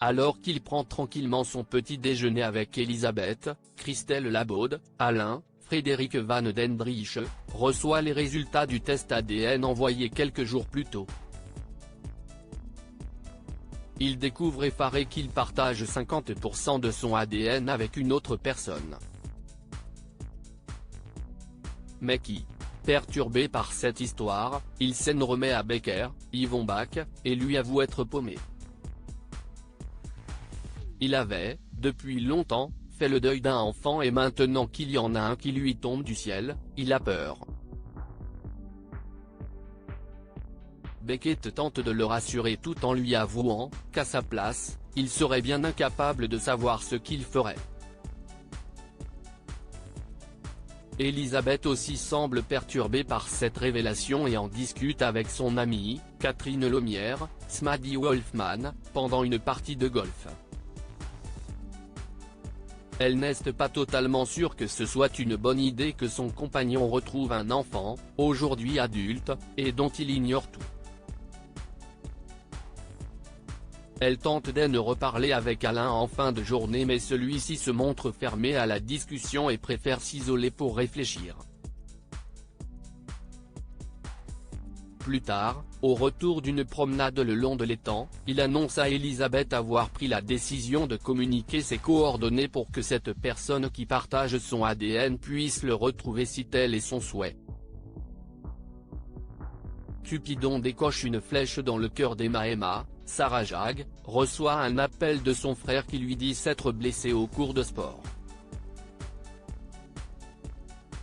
Alors qu'il prend tranquillement son petit déjeuner avec Elisabeth, Christelle Labaude, Alain, Frédéric Van Dendrich, reçoit les résultats du test ADN envoyé quelques jours plus tôt. Il découvre effaré qu'il partage 50% de son ADN avec une autre personne. Mais qui ? Perturbé par cette histoire, il s'en remet à Becker, Yvon Bach, et lui avoue être paumé. Il avait, depuis longtemps, fait le deuil d'un enfant et maintenant qu'il y en a un qui lui tombe du ciel, il a peur. Beckett tente de le rassurer tout en lui avouant qu'à sa place, il serait bien incapable de savoir ce qu'il ferait. Elisabeth aussi semble perturbée par cette révélation et en discute avec son amie, Catherine Lomière, Smady Wolfman, pendant une partie de golf. Elle n'est pas totalement sûre que ce soit une bonne idée que son compagnon retrouve un enfant, aujourd'hui adulte, et dont il ignore tout. Elle tente d'en reparler avec Alain en fin de journée mais celui-ci se montre fermé à la discussion et préfère s'isoler pour réfléchir. Plus tard, au retour d'une promenade le long de l'étang, il annonce à Elisabeth avoir pris la décision de communiquer ses coordonnées pour que cette personne qui partage son ADN puisse le retrouver si tel est son souhait. Cupidon décoche une flèche dans le cœur d'Emma. Sarah Jag reçoit un appel de son frère qui lui dit s'être blessé au cours de sport.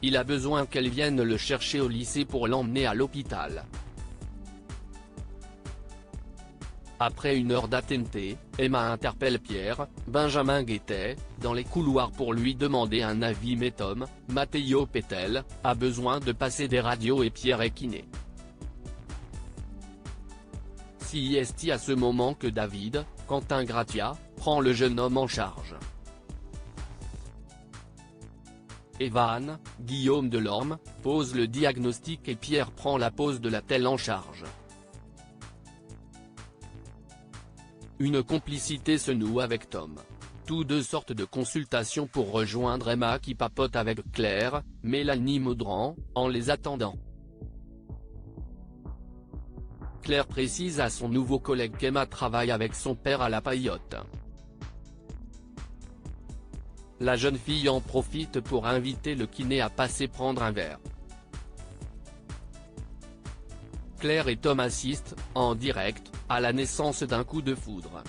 Il a besoin qu'elle vienne le chercher au lycée pour l'emmener à l'hôpital. Après une heure d'attente, Emma interpelle Pierre, Benjamin Guettet, dans les couloirs pour lui demander un avis mais Tom, Matteo Pettel, a besoin de passer des radios et Pierre est kiné. C'est à ce moment que David, Quentin Gratia, prend le jeune homme en charge. Evan, Guillaume Delorme, pose le diagnostic et Pierre prend la pose de la telle en charge. Une complicité se noue avec Tom. Tous deux sortent de consultation pour rejoindre Emma qui papote avec Claire, Mélanie Maudran, en les attendant. Claire précise à son nouveau collègue qu'Emma travaille avec son père à la Paillote. La jeune fille en profite pour inviter le kiné à passer prendre un verre. Claire et Tom assistent, en direct, à la naissance d'un coup de foudre.